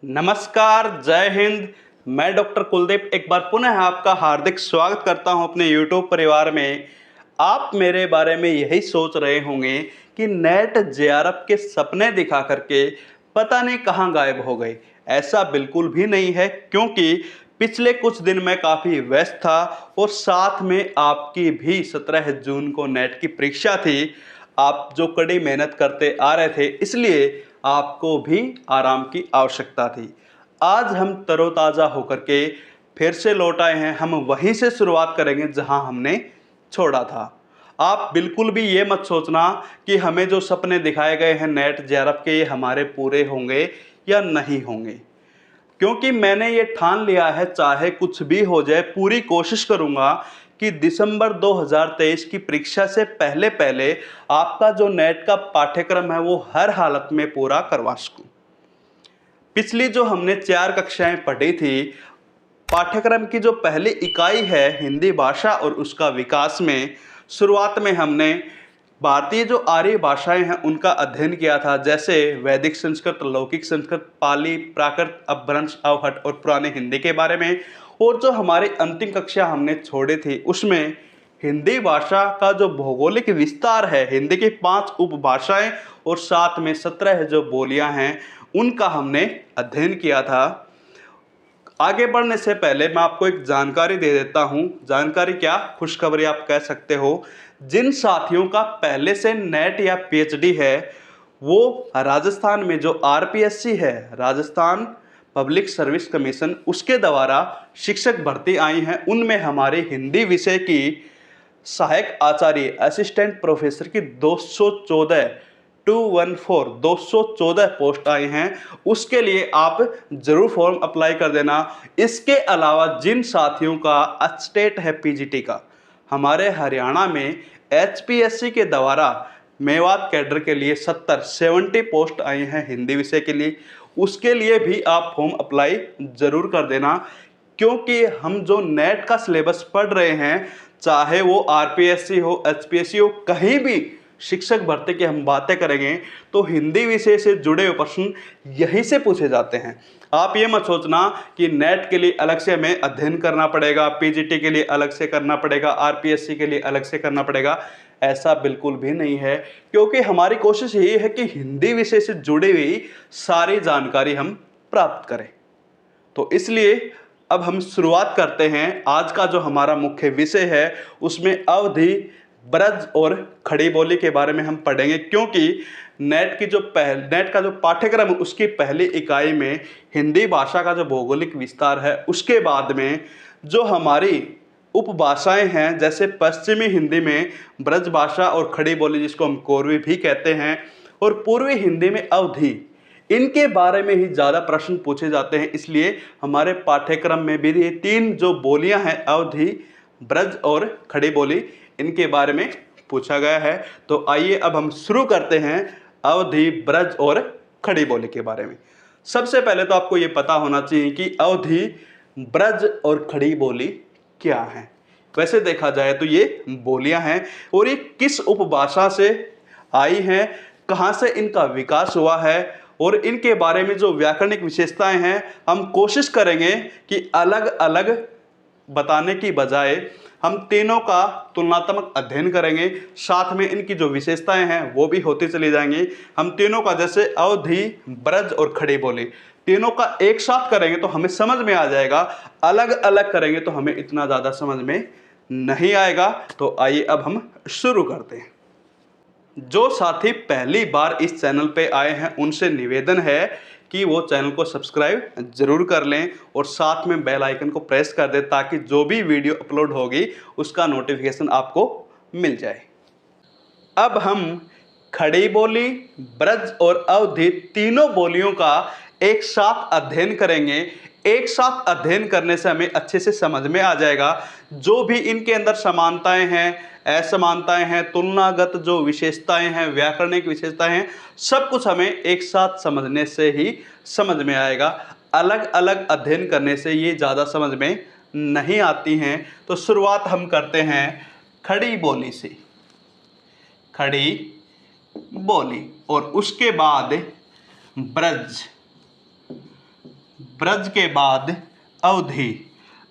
नमस्कार, जय हिंद। मैं डॉक्टर कुलदीप एक बार पुनः आपका हार्दिक स्वागत करता हूं अपने YouTube परिवार में। आप मेरे बारे में यही सोच रहे होंगे कि नेट जेआरएफ के सपने दिखा करके पता नहीं कहां गायब हो गए। ऐसा बिल्कुल भी नहीं है, क्योंकि पिछले कुछ दिन मैं काफ़ी व्यस्त था और साथ में आपकी भी 17 जून को नेट की परीक्षा थी। आप जो कड़ी मेहनत करते आ रहे थे, इसलिए आपको भी आराम की आवश्यकता थी। आज हम तरोताज़ा होकर के फिर से लौट आए हैं। हम वहीं से शुरुआत करेंगे जहां हमने छोड़ा था। आप बिल्कुल भी ये मत सोचना कि हमें जो सपने दिखाए गए हैं नेट जेआरएफ के, ये हमारे पूरे होंगे या नहीं होंगे, क्योंकि मैंने ये ठान लिया है, चाहे कुछ भी हो जाए पूरी कोशिश करूंगा कि दिसंबर 2023 की परीक्षा से पहले पहले आपका जो नेट का पाठ्यक्रम है वो हर हालत में पूरा करवा सकूं। पिछली जो हमने 4 कक्षाएं पढ़ी थी, पाठ्यक्रम की जो पहली इकाई है हिंदी भाषा और उसका विकास में, शुरुआत में हमने भारतीय जो आर्य भाषाएं हैं उनका अध्ययन किया था, जैसे वैदिक संस्कृत, लौकिक संस्कृत, पाली, प्राकृत, अपभ्रंश, अवहट और पुरानी हिंदी के बारे में। और जो हमारी अंतिम कक्षा हमने छोड़ी थी उसमें हिंदी भाषा का जो भौगोलिक विस्तार है, हिंदी की 5 उपभाषाएं और साथ में 17 जो बोलियां हैं, उनका हमने अध्ययन किया था। आगे बढ़ने से पहले मैं आपको एक जानकारी दे देता हूं। जानकारी क्या, खुशखबरी आप कह सकते हो। जिन साथियों का पहले से नेट या पीएचडी है, वो राजस्थान में जो आरपीएससी है, राजस्थान पब्लिक सर्विस कमीशन, उसके द्वारा शिक्षक भर्ती आई हैं। उनमें हमारे हिंदी विषय की सहायक आचार्य, असिस्टेंट प्रोफेसर की 214 पोस्ट आई हैं। उसके लिए आप जरूर फॉर्म अप्लाई कर देना। इसके अलावा जिन साथियों का स्टेट है पीजीटी का, हमारे हरियाणा में एचपीएससी के द्वारा मेवात कैडर के लिए 70 पोस्ट आई हैं हिंदी विषय के लिए, उसके लिए भी आप फॉर्म अप्लाई जरूर कर देना। क्योंकि हम जो नेट का सिलेबस पढ़ रहे हैं, चाहे वो आरपीएससी हो, एचपीएससी हो, कहीं भी शिक्षक भर्ती की हम बातें करेंगे तो हिंदी विषय से जुड़े हुए प्रश्न यहीं से पूछे जाते हैं। आप ये मत सोचना कि नेट के लिए अलग से हमें अध्ययन करना पड़ेगा, पीजीटी के लिए अलग से करना पड़ेगा, आरपीएससी के लिए अलग से करना पड़ेगा। ऐसा बिल्कुल भी नहीं है, क्योंकि हमारी कोशिश यही है कि हिंदी विषय से जुड़ी हुई सारी जानकारी हम प्राप्त करें। तो इसलिए अब हम शुरुआत करते हैं। आज का जो हमारा मुख्य विषय है उसमें अवधि, ब्रज और खड़ी बोली के बारे में हम पढ़ेंगे, क्योंकि नेट का जो पाठ्यक्रम है उसकी पहली इकाई में हिंदी भाषा का जो भौगोलिक विस्तार है, उसके बाद में जो हमारी उपभाषाएं हैं, जैसे पश्चिमी हिंदी में ब्रज भाषा और खड़ी बोली, जिसको हम कोरवी भी कहते हैं, और पूर्वी हिंदी में अवधि, इनके बारे में ही ज़्यादा प्रश्न पूछे जाते हैं। इसलिए हमारे पाठ्यक्रम में भी ये 3 जो बोलियां हैं, अवधि, ब्रज और खड़ी बोली, इनके बारे में पूछा गया है। तो आइए अब हम शुरू करते हैं अवधि, ब्रज और खड़ी बोली के बारे में। सबसे पहले तो आपको ये पता होना चाहिए कि अवधि, ब्रज और खड़ी बोली क्या है। वैसे देखा जाए तो ये बोलियां हैं और ये किस उपभाषा से आई हैं, कहाँ से इनका विकास हुआ है, और इनके बारे में जो व्याकरणिक विशेषताएं हैं, हम कोशिश करेंगे कि अलग अलग बताने की बजाय हम तीनों का तुलनात्मक अध्ययन करेंगे। साथ में इनकी जो विशेषताएं हैं वो भी होती चली जाएंगी। हम तीनों का, जैसे अवधि, ब्रज और खड़ी बोली, तीनों का एक साथ करेंगे तो हमें समझ में आ जाएगा। अलग अलग करेंगे तो हमें इतना ज़्यादा समझ में नहीं आएगा। तो आइए अब हम शुरू करते हैं। जो साथी पहली बार इस चैनल पे आए हैं उनसे निवेदन है कि वो चैनल को सब्सक्राइब जरूर कर लें और साथ में बेल आइकन को प्रेस कर दें, ताकि जो भी वीडियो अपलोड होगी उसका नोटिफिकेशन आपको मिल जाए। अब हम खड़ी बोली, ब्रज और अवधि, तीनों बोलियों का एक साथ अध्ययन करेंगे। एक साथ अध्ययन करने से हमें अच्छे से समझ में आ जाएगा जो भी इनके अंदर समानताएं हैं, असमानताएं हैं, तुलनागत जो विशेषताएं हैं, व्याकरणिक विशेषताएं हैं, सब कुछ हमें एक साथ समझने से ही समझ में आएगा। अलग अलग अध्ययन करने से ये ज़्यादा समझ में नहीं आती हैं। तो शुरुआत हम करते हैं खड़ी बोली से। खड़ी बोली और उसके बाद ब्रज, ब्रज के बाद अवधि।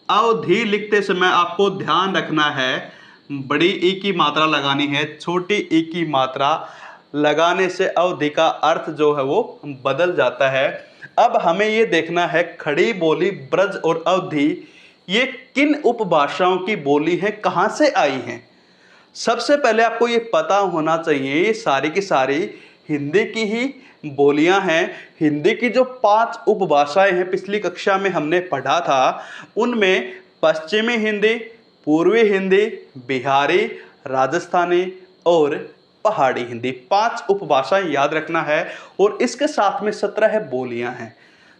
अवधि लिखते समय आपको ध्यान रखना है, बड़ी ई की मात्रा लगानी है, छोटी ई की मात्रा लगाने से अवधि का अर्थ जो है वो बदल जाता है। अब हमें ये देखना है खड़ी बोली, ब्रज और अवधि ये किन उपभाषाओं की बोली है, कहाँ से आई हैं। सबसे पहले आपको ये पता होना चाहिए ये सारी की सारी हिंदी की ही बोलियां हैं। हिंदी की जो 5 उपभाषाएं हैं पिछली कक्षा में हमने पढ़ा था, उनमें पश्चिमी हिंदी, पूर्वी हिंदी, बिहारी, राजस्थानी और पहाड़ी हिंदी, 5 उपभाषाएं याद रखना है। और इसके साथ में 17 बोलियां हैं।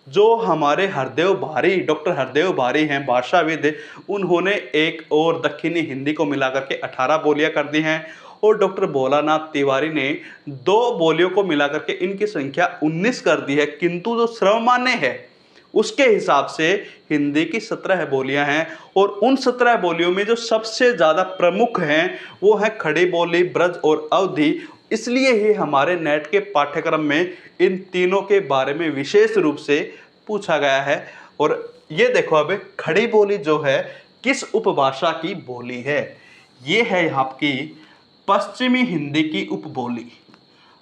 जो हमारे हरदेव भारी, डॉक्टर हरदेव भारी हैं भाषाविद, उन्होंने एक और दक्षिणी हिंदी को मिलाकर के 18 बोलियां कर दी हैं। और डॉक्टर भोलानाथ तिवारी ने 2 बोलियों को मिलाकर के इनकी संख्या 19 कर दी है। किंतु जो सर्वमान्य है उसके हिसाब से हिंदी की 17 बोलियां हैं। और उन 17 बोलियों में जो सबसे ज़्यादा प्रमुख हैं वो है खड़ी बोली, ब्रज और अवधि। इसलिए ही हमारे नेट के पाठ्यक्रम में इन तीनों के बारे में विशेष रूप से पूछा गया है। और ये देखो अब खड़ी बोली जो है किस उपभाषा की बोली है, ये है आपकी पश्चिमी हिंदी की उपबोली।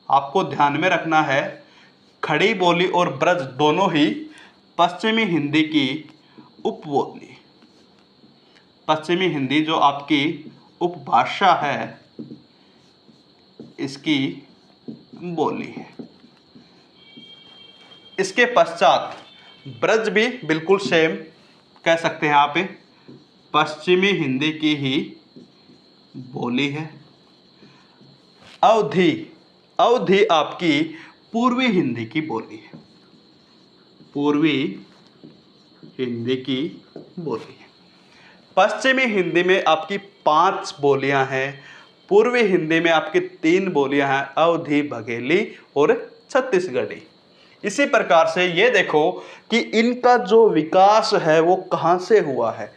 आपको ध्यान में रखना है खड़ी बोली और ब्रज दोनों ही पश्चिमी हिंदी की उपबोली। पश्चिमी हिंदी जो आपकी उपभाषा है इसकी बोली है। इसके पश्चात ब्रज भी बिल्कुल सेम कह सकते हैं आप, पश्चिमी हिंदी की ही बोली है। अवधि, अवधि आपकी पूर्वी हिंदी की बोली है, पूर्वी हिंदी की बोली है। पश्चिमी हिंदी में आपकी 5 बोलियां हैं, पूर्वी हिंदी में आपकी 3 बोलियां हैं, अवधी, बघेली और छत्तीसगढ़ी। इसी प्रकार से ये देखो कि इनका जो विकास है वो कहाँ से हुआ है,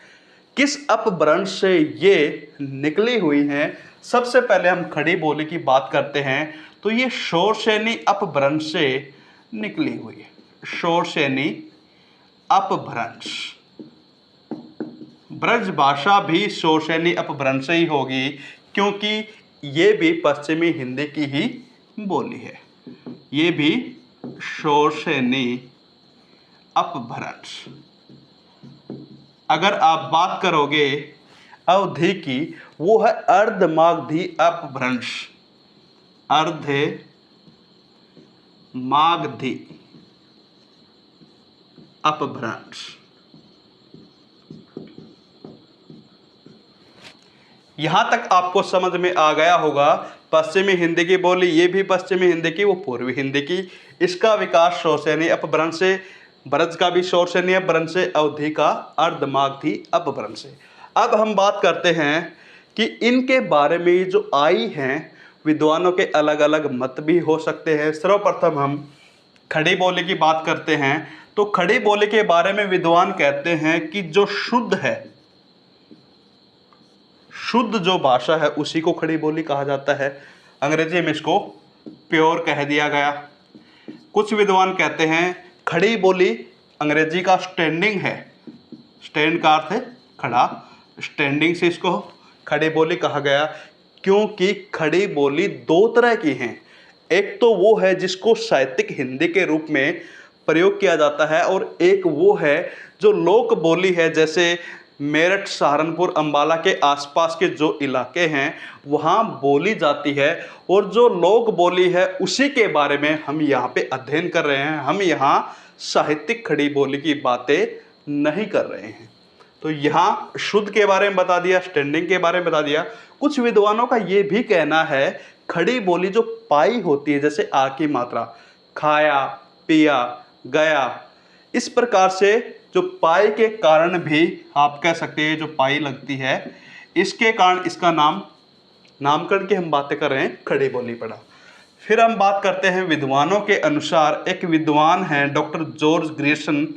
किस अपभ्रंश से ये निकली हुई हैं। सबसे पहले हम खड़ी बोली की बात करते हैं तो ये शोरसेनी अपभ्रंश से निकली हुई है। शोरसेनी अपभ्रंश, ब्रज भाषा भी शोरसेनी अपभ्रंश ही होगी क्योंकि ये भी पश्चिमी हिंदी की ही बोली है। ये भी शोरसेनी अपभ्रंश। अगर आप बात करोगे अवधि की, वो है अर्धमागधी अपभ्रंश, अर्धे मागधी अपभ्रंश। यहां तक आपको समझ में आ गया होगा। पश्चिमी हिंदी की बोली ये भी पश्चिमी हिंदी की, वो पूर्वी हिंदी की। इसका विकास शोरसेनी अपभ्रंश से, ब्रज का भी शोरसेनी अपभ्रंश से, अवधि का अर्धमागधी अपभ्रंश से। अब हम बात करते हैं कि इनके बारे में जो आई हैं, विद्वानों के अलग अलग मत भी हो सकते हैं। सर्वप्रथम हम खड़ी बोली की बात करते हैं तो खड़ी बोली के बारे में विद्वान कहते हैं कि जो शुद्ध है, शुद्ध जो भाषा है उसी को खड़ी बोली कहा जाता है। अंग्रेजी में इसको प्योर कह दिया गया। कुछ विद्वान कहते हैं खड़ी बोली अंग्रेजी का स्टैंडिंग है, स्टैंड का अर्थ है खड़ा, स्टैंडिंग से इसको खड़ी बोली कहा गया। क्योंकि खड़ी बोली 2 तरह की हैं, एक तो वो है जिसको साहित्यिक हिंदी के रूप में प्रयोग किया जाता है और एक वो है जो लोक बोली है, जैसे मेरठ, सहारनपुर, अंबाला के आसपास के जो इलाके हैं वहाँ बोली जाती है। और जो लोक बोली है उसी के बारे में हम यहाँ पे अध्ययन कर रहे हैं। हम यहाँ साहित्यिक खड़ी बोली की बातें नहीं कर रहे हैं। तो यहाँ शुद्ध के बारे में बता दिया, स्टैंडिंग के बारे में बता दिया। कुछ विद्वानों का ये भी कहना है खड़ी बोली जो पाई होती है, जैसे आ की मात्रा, खाया, पिया, गया, इस प्रकार से जो पाई के कारण भी आप कह सकते हैं जो पाई लगती है, इसके कारण इसका नामकरण की हम बातें कर रहे हैं, खड़ी बोली पड़ा। फिर हम बात करते हैं विद्वानों के अनुसार। एक विद्वान हैं डॉक्टर जॉर्ज ग्रियर्सन,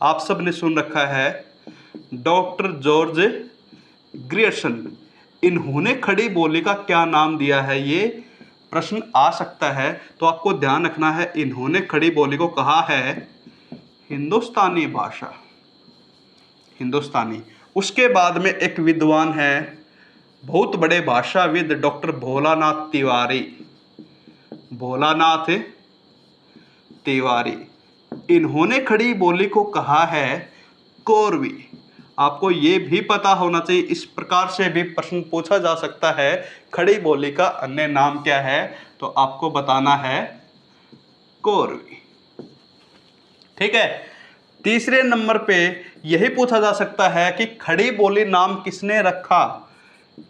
आप सब ने सुन रखा है डॉक्टर जॉर्ज ग्रियर्सन। इन्होंने खड़ी बोली का क्या नाम दिया है, ये प्रश्न आ सकता है, तो आपको ध्यान रखना है। इन्होंने खड़ी बोली को कहा है हिंदुस्तानी भाषा, हिंदुस्तानी। उसके बाद में एक विद्वान है, बहुत बड़े भाषाविद, डॉक्टर भोलानाथ तिवारी, भोलानाथ तिवारी। इन्होंने खड़ी बोली को कहा है कोरवी। आपको ये भी पता होना चाहिए, इस प्रकार से भी प्रश्न पूछा जा सकता है, खड़ी बोली का अन्य नाम क्या है, तो आपको बताना है कोरवी। ठीक है। तीसरे नंबर पे यही पूछा जा सकता है कि खड़ी बोली नाम किसने रखा।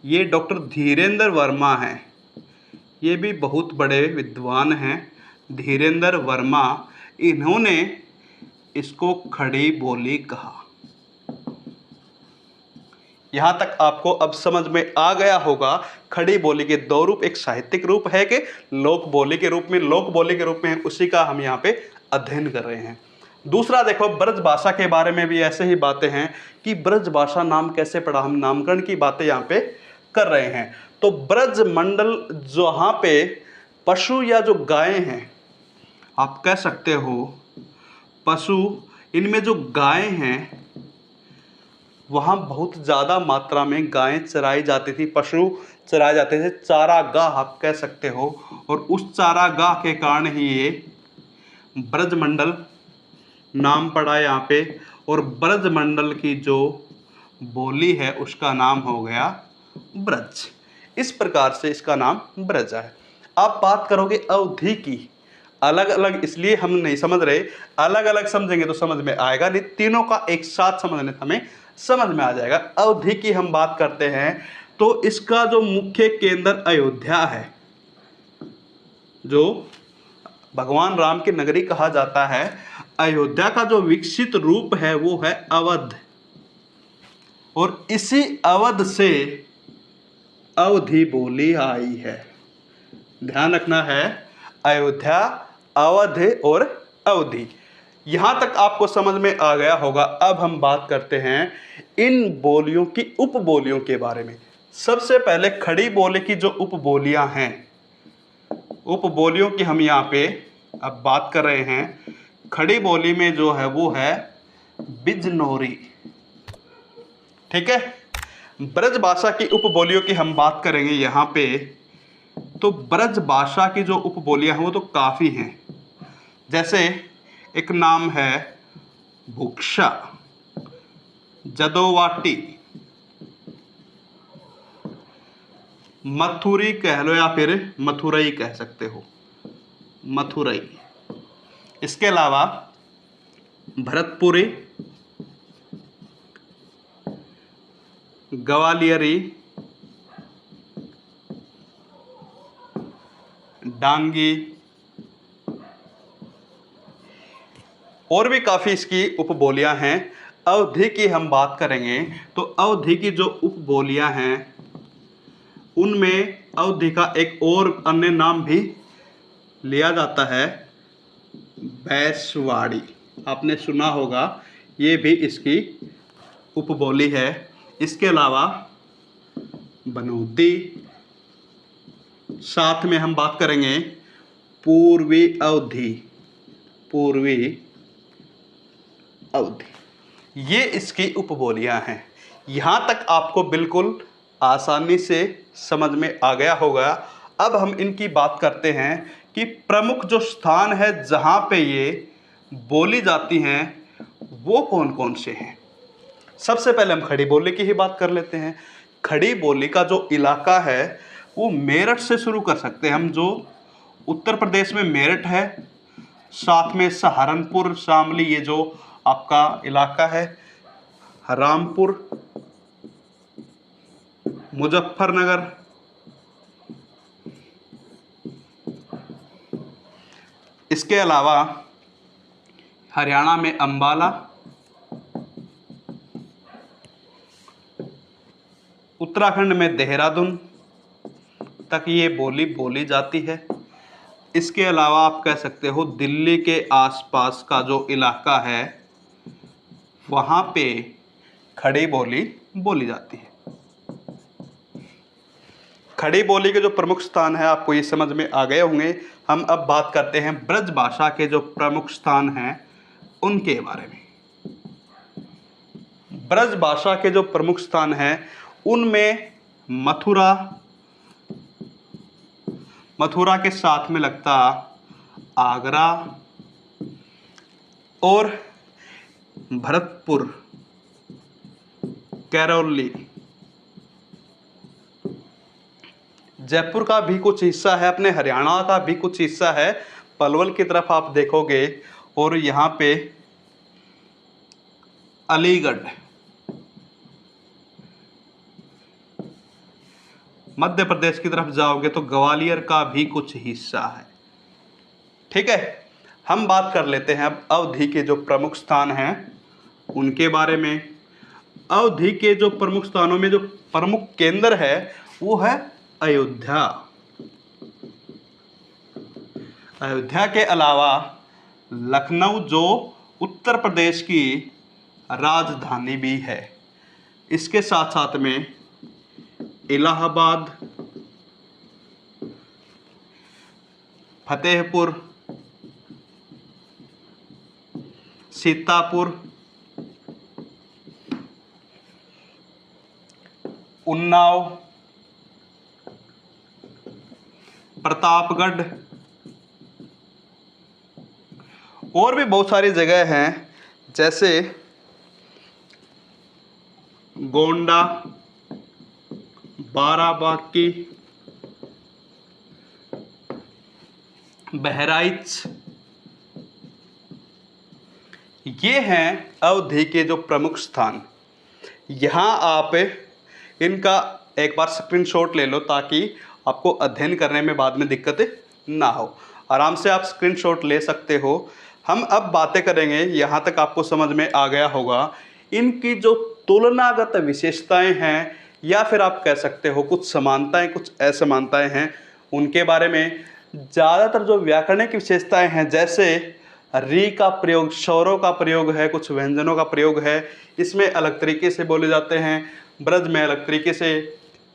ये डॉक्टर धीरेन्द्र वर्मा हैं, ये भी बहुत बड़े विद्वान हैं, धीरेन्द्र वर्मा। इन्होंने इसको खड़ी बोली कहा। यहाँ तक आपको अब समझ में आ गया होगा खड़ी बोली के दो रूप, एक साहित्यिक रूप है कि लोक बोली के रूप में, लोक बोली के रूप में, उसी का हम यहाँ पे अध्ययन कर रहे हैं। दूसरा देखो, ब्रज भाषा के बारे में भी ऐसे ही बातें हैं कि ब्रज भाषा नाम कैसे पड़ा, हम नामकरण की बातें यहाँ पे कर रहे हैं। तो ब्रज मंडल जहाँ पे पशु या जो गायें हैं, आप कह सकते हो पशु, इनमें जो गायें हैं वहाँ बहुत ज़्यादा मात्रा में गायें चराई जाती थी, पशु चराए जाते थे, चारागाह आप कह सकते हो। और उस चारागाह के कारण ही ये ब्रजमंडल नाम पड़ा यहाँ पे। और ब्रजमंडल की जो बोली है उसका नाम हो गया ब्रज। इस प्रकार से इसका नाम ब्रज है। आप बात करोगे अवधि की, अलग अलग इसलिए हम नहीं समझ रहे, अलग अलग समझेंगे तो समझ में आएगा नहीं, तीनों का एक साथ समझने से हमें समझ में आ जाएगा। अवधि की हम बात करते हैं तो इसका जो मुख्य केंद्र अयोध्या है, जो भगवान राम की नगरी कहा जाता है, अयोध्या का जो विकसित रूप है वो है अवध। और इसी अवध से अवधि बोली आई है। ध्यान रखना है, अयोध्या, अवध और अवधि। यहां तक आपको समझ में आ गया होगा। अब हम बात करते हैं इन बोलियों की उपबोलियों के बारे में। सबसे पहले खड़ी बोली की जो उपबोलियां हैं, उपबोलियों की हम यहाँ पे अब बात कर रहे हैं। खड़ी बोली में जो है वो है बिजनौरी। ठीक है। ब्रज भाषा की उपबोलियों की हम बात करेंगे यहाँ पे, तो ब्रज भाषा की जो उपबोलियां हैं वो तो काफ़ी हैं। जैसे एक नाम है भुक्षा, जदोवाटी, मथुरी कह लो या फिर मथुरई कह सकते हो, मथुरई। इसके अलावा भरतपुरी, ग्वालियरी, डांगी और भी काफ़ी इसकी उपबोलियां हैं। अवधि की हम बात करेंगे तो अवधि की जो उपबोलियां हैं उनमें अवधि का एक और अन्य नाम भी लिया जाता है बैसवाड़ी। आपने सुना होगा, ये भी इसकी उपबोली है। इसके अलावा बनूदी, साथ में हम बात करेंगे पूर्वी अवधि, पूर्वी अवधि। ये इसकी उपबोलियां हैं। यहाँ तक आपको बिल्कुल आसानी से समझ में आ गया होगा। अब हम इनकी बात करते हैं कि प्रमुख जो स्थान है जहाँ पे ये बोली जाती हैं वो कौन कौन से हैं। सबसे पहले हम खड़ी बोली की ही बात कर लेते हैं। खड़ी बोली का जो इलाका है वो मेरठ से शुरू कर सकते हैं हम। जो उत्तर प्रदेश में मेरठ है, साथ में सहारनपुर, शामली, ये जो आपका इलाका है, रामपुर, मुजफ्फरनगर, इसके अलावा हरियाणा में अंबाला, उत्तराखंड में देहरादून तक ये बोली बोली जाती है। इसके अलावा आप कह सकते हो दिल्ली के आसपास का जो इलाका है वहाँ पे खड़ी बोली बोली जाती है। खड़ी बोली के जो प्रमुख स्थान है आपको ये समझ में आ गए होंगे। हम अब बात करते हैं ब्रज भाषा के जो प्रमुख स्थान हैं उनके बारे में। ब्रज भाषा के जो प्रमुख स्थान हैं उनमें मथुरा के साथ में लगता आगरा और भरतपुर, करौली। जयपुर का भी कुछ हिस्सा है, अपने हरियाणा का भी कुछ हिस्सा है। पलवल की तरफ आप देखोगे और यहाँ पे अलीगढ़। मध्य प्रदेश की तरफ जाओगे तो ग्वालियर का भी कुछ हिस्सा है। ठीक है, हम बात कर लेते हैं अब अवधि के जो प्रमुख स्थान हैं उनके बारे में। अवधि के जो प्रमुख स्थानों में जो प्रमुख केंद्र है वो है अयोध्या। अयोध्या के अलावा लखनऊ जो उत्तर प्रदेश की राजधानी भी है, इसके साथ साथ में इलाहाबाद, फतेहपुर, सीतापुर, उन्नाव, प्रतापगढ़ और भी बहुत सारी जगह हैं जैसे गोंडा, बाराबांकी, बहराइच। ये हैं अवधि के जो प्रमुख स्थान। यहाँ आप इनका एक बार स्क्रीनशॉट ले लो ताकि आपको अध्ययन करने में बाद में दिक्कत ना हो। आराम से आप स्क्रीनशॉट ले सकते हो। हम अब बातें करेंगे, यहाँ तक आपको समझ में आ गया होगा, इनकी जो तुलनागत विशेषताएं हैं या फिर आप कह सकते हो कुछ समानताएं कुछ असमानताएं हैं उनके बारे में। ज़्यादातर जो व्याकरणिक विशेषताएं हैं जैसे री का प्रयोग, स्वरों का प्रयोग है, कुछ व्यंजनों का प्रयोग है, इसमें अलग तरीके से बोले जाते हैं, ब्रज में अलग तरीके से,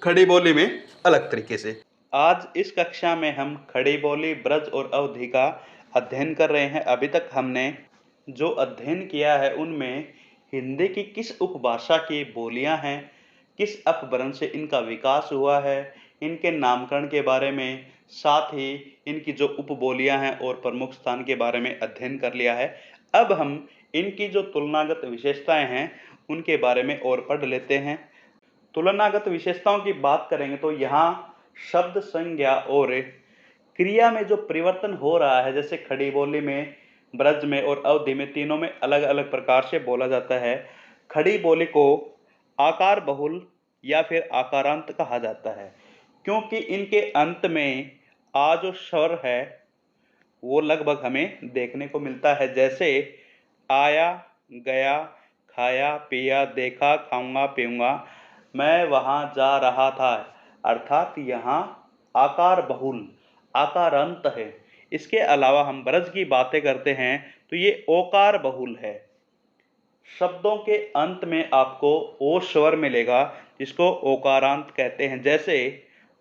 खड़ी बोली में अलग तरीके से। आज इस कक्षा में हम खड़ी बोली, ब्रज और अवधि का अध्ययन कर रहे हैं। अभी तक हमने जो अध्ययन किया है उनमें हिंदी की किस उपभाषा की बोलियां हैं, किस अपभ्रंश से इनका विकास हुआ है, इनके नामकरण के बारे में, साथ ही इनकी जो उपबोलियां हैं और प्रमुख स्थान के बारे में अध्ययन कर लिया है। अब हम इनकी जो तुलनागत विशेषताएं हैं उनके बारे में और पढ़ लेते हैं। तुलनागत विशेषताओं की बात करेंगे तो यहाँ शब्द, संज्ञा और क्रिया में जो परिवर्तन हो रहा है, जैसे खड़ी बोली में, ब्रज में और अवधि में, तीनों में अलग अलग प्रकार से बोला जाता है। खड़ी बोली को आकार बहुल या फिर आकारांत कहा जाता है क्योंकि इनके अंत में आ जो स्वर है वो लगभग हमें देखने को मिलता है, जैसे आया, गया, खाया, पिया, देखा, खाऊंगा, पीऊंगा, मैं वहां जा रहा था। अर्थात यहाँ आकार बहुल, आकारांत है। इसके अलावा हम ब्रज की बातें करते हैं तो ये ओकार बहुल है। शब्दों के अंत में आपको ओ स्वर मिलेगा जिसको ओकारांत कहते हैं, जैसे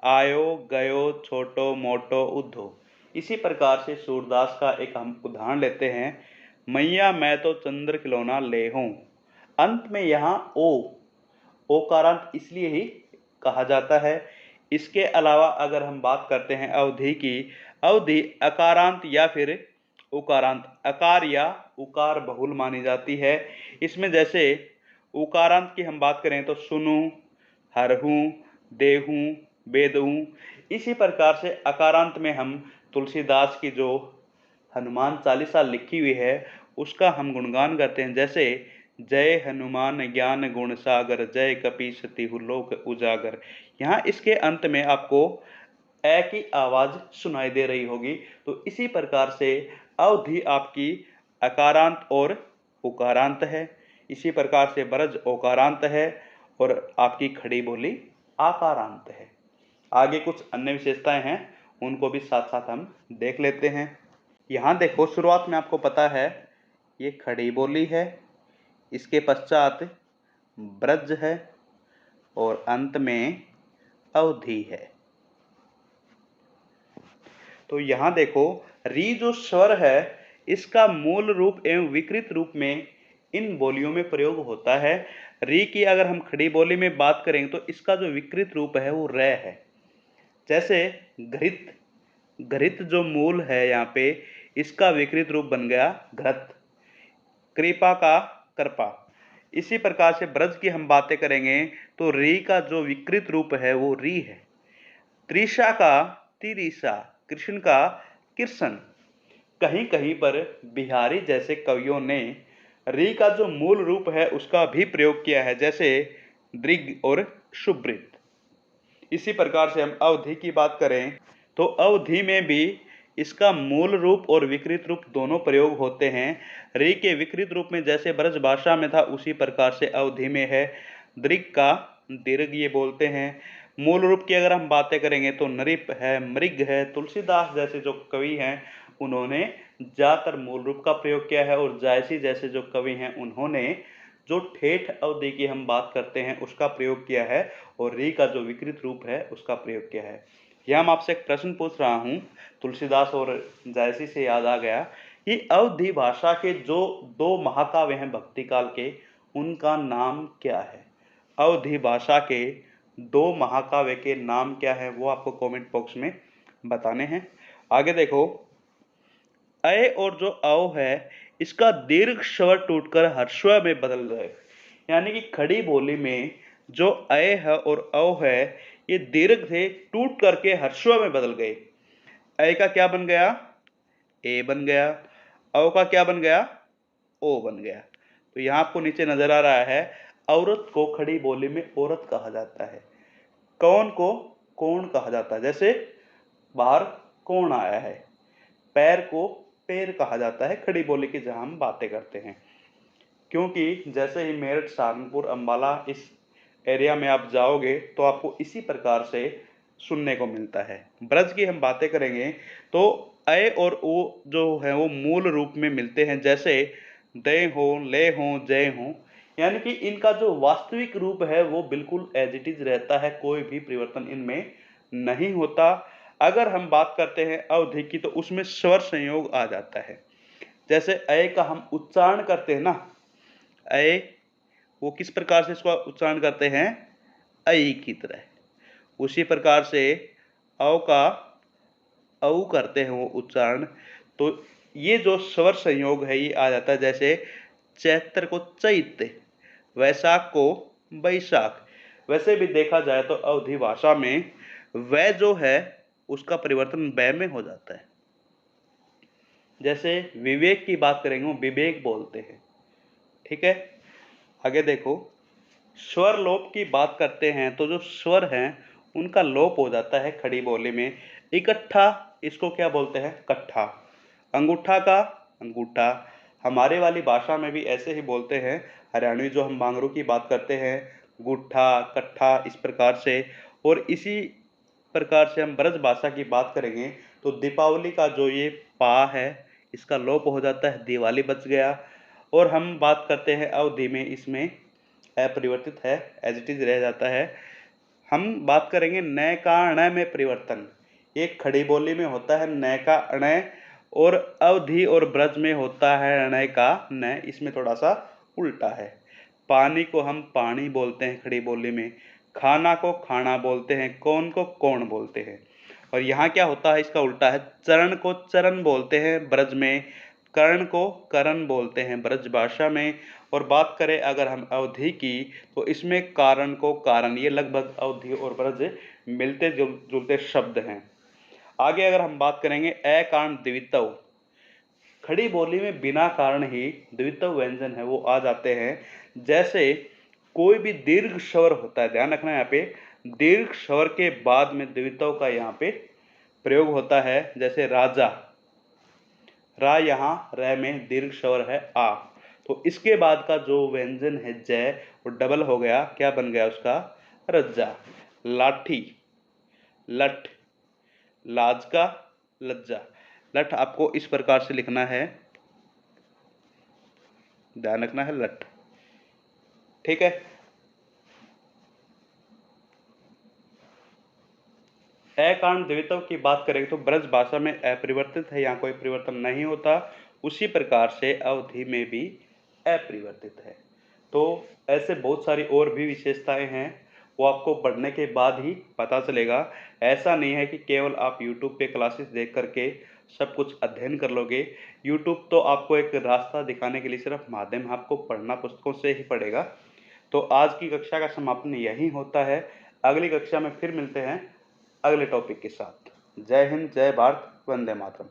आयो, गयो, छोटो, मोटो, उद्धो। इसी प्रकार से सूरदास का एक हम उदाहरण लेते हैं, मैया मैं तो चंद्र खिलौना ले हूं। अंत में यहाँ ओ, ओकारांत इसलिए ही कहा जाता है। इसके अलावा अगर हम बात करते हैं अवधि की, अवधि अकारांत या फिर उकारांत, अकार या उकार बहुल मानी जाती है। इसमें जैसे उकारांत की हम बात करें तो सुनूं, हरहूं, देहूं, वेदूं। इसी प्रकार से अकारांत में हम तुलसीदास की जो हनुमान चालीसा लिखी हुई है उसका हम गुणगान करते हैं, जैसे जय हनुमान ज्ञान गुण सागर, जय कपीस तिहु लोक उजागर। यहाँ इसके अंत में आपको ए की आवाज सुनाई दे रही होगी। तो इसी प्रकार से अवधि आपकी अकारांत और उकारांत है, इसी प्रकार से ब्रज ओकारांत है और आपकी खड़ी बोली आकारांत है। आगे कुछ अन्य विशेषताएं हैं उनको भी साथ साथ हम देख लेते हैं। यहाँ देखो, शुरुआत में आपको पता है ये खड़ी बोली है, इसके पश्चात ब्रज है और अंत में अवधि है। तो यहाँ देखो, री जो स्वर है इसका मूल रूप एवं विकृत रूप में इन बोलियों में प्रयोग होता है। री की अगर हम खड़ी बोली में बात करेंगे तो इसका जो विकृत रूप है वो रै है। जैसे घृत, घृत जो मूल है यहाँ पे, इसका विकृत रूप बन गया घृत। कृपा का कृपा। इसी प्रकार से ब्रज की हम बातें करेंगे तो री का जो विकृत रूप है वो री है। त्रिशा का तिरिशा, कृष्ण का कृष्ण। कहीं कहीं पर बिहारी जैसे कवियों ने री का जो मूल रूप है उसका भी प्रयोग किया है, जैसे दृग और शुभ्रित। इसी प्रकार से हम अवधि की बात करें तो अवधि में भी इसका मूल रूप और विकृत रूप दोनों प्रयोग होते हैं। री के विकृत रूप में जैसे ब्रज भाषा में था उसी प्रकार से अवधि में है। दृग का दीर्घ ये बोलते हैं। मूल रूप की अगर हम बातें करेंगे तो नृप है, मृग है। तुलसीदास जैसे जो कवि हैं उन्होंने ज्यादातर मूल रूप का प्रयोग किया है, और जायसी जैसे जो कवि हैं उन्होंने जो ठेठ अवधि की हम बात करते हैं उसका प्रयोग किया है, और री का जो विकृत रूप है उसका प्रयोग किया है। यह मैं आपसे एक प्रश्न पूछ रहा हूँ, तुलसीदास और जायसी से याद आ गया कि अवधि भाषा के जो दो महाकाव्य हैं भक्ति काल के, उनका नाम क्या है? अवधि भाषा के दो महाकाव्य के नाम क्या है वो आपको कमेंट बॉक्स में बताने हैं। आगे देखो, अय और जो अव है इसका दीर्घ स्वर टूटकर हर्षव में बदल गए। यानी कि खड़ी बोली में जो अय है और अव है ये दीर्घ थे, टूट करके हर्षव में बदल गए। अय का क्या बन गया? ए बन गया। अव का क्या बन गया? ओ बन गया। तो यहां आपको नीचे नजर आ रहा है, औरत को खड़ी बोली में औरत कहा जाता है, कौन को कौन कहा जाता है। जैसे बाहर कौन आया है, पैर को पैर कहा जाता है खड़ी बोली की जहां हम बातें करते हैं। क्योंकि जैसे ही मेरठ, सहारनपुर, अंबाला इस एरिया में आप जाओगे तो आपको इसी प्रकार से सुनने को मिलता है। ब्रज की हम बातें करेंगे तो अय और ओ जो है वो मूल रूप में मिलते हैं, जैसे दय हो, ले हो, जय हो। यानी कि इनका जो वास्तविक रूप है वो बिल्कुल एज इट इज रहता है, कोई भी परिवर्तन इनमें नहीं होता। अगर हम बात करते हैं अवधि की तो उसमें स्वर संयोग आ जाता है। जैसे अय का हम उच्चारण करते हैं ना, अय, वो किस प्रकार से इसका उच्चारण करते हैं? अई की तरह। उसी प्रकार से अव का औ करते हैं वो उच्चारण, तो ये जो स्वर संयोग है ये आ जाता है। जैसे चैत्र को चैत्य, वैशाख को वैशाख। वैसे भी देखा जाए तो अवधि भाषा में वह जो है उसका परिवर्तन वह में हो जाता है। जैसे विवेक की बात करेंगे वो विवेक बोलते हैं। ठीक है, आगे देखो, स्वर लोप की बात करते हैं तो जो स्वर हैं उनका लोप हो जाता है खड़ी बोली में। इकट्ठा, इसको क्या बोलते हैं? कट्ठा। अंगूठा का अंगूठा। हमारे वाली भाषा में भी ऐसे ही बोलते हैं, हरियाणवी जो हम बांगरू की बात करते हैं, गुट्ठा, कट्ठा, इस प्रकार से। और इसी प्रकार से हम ब्रज भाषा की बात करेंगे तो दीपावली का जो ये पा है इसका लोप हो जाता है, दिवाली बच गया। और हम बात करते हैं अवधि में, इसमें अपरिवर्तित है, एज इट इज रह जाता है। हम बात करेंगे नय का अणय में परिवर्तन। एक खड़ी बोली में होता है नय का अणय, और अवधि और ब्रज में होता है अणय का नय। इसमें थोड़ा सा उल्टा है। पानी को हम पानी बोलते हैं खड़ी बोली में, खाना को खाना बोलते हैं, कौन को कौन बोलते हैं। और यहाँ क्या होता है? इसका उल्टा है। चरण को चरण बोलते हैं ब्रज में, कर्ण को करण बोलते हैं ब्रज भाषा में। और बात करें अगर हम अवधि की तो इसमें कारण को कारण, ये लगभग अवधि और ब्रज मिलते जुलते शब्द हैं। आगे अगर हम बात करेंगे अ कारण द्वितव, खड़ी बोली में बिना कारण ही द्वितव व्यंजन है वो आ जाते हैं। जैसे कोई भी दीर्घ स्वर होता है, ध्यान रखना यहाँ पे, दीर्घ स्वर के बाद में द्वितव का यहाँ पे प्रयोग होता है। जैसे राजा, रा, यहाँ रै में दीर्घ स्वर है आ, तो इसके बाद का जो व्यंजन है जय वो डबल हो गया, क्या बन गया उसका? रज्जा। लाठी, लठ, लाज का लज्जा। लठ आपको इस प्रकार से लिखना है, ध्यान रखना है, लठ। ठीक है, अकारण द्वितव की बात करें तो ब्रज भाषा में अपरिवर्तित है, यहाँ कोई परिवर्तन नहीं होता। उसी प्रकार से अवधि में भी अपरिवर्तित है। तो ऐसे बहुत सारी और भी विशेषताएं हैं, वो आपको पढ़ने के बाद ही पता चलेगा। ऐसा नहीं है कि केवल आप यूट्यूब पे क्लासेस देख करके सब कुछ अध्ययन कर लोगे। यूट्यूब तो आपको एक रास्ता दिखाने के लिए सिर्फ माध्यम है, आपको पढ़ना पुस्तकों से ही पड़ेगा। तो आज की कक्षा का समापन यहीं होता है। अगली कक्षा में फिर मिलते हैं अगले टॉपिक के साथ। जय हिंद, जय भारत, वंदे मातरम।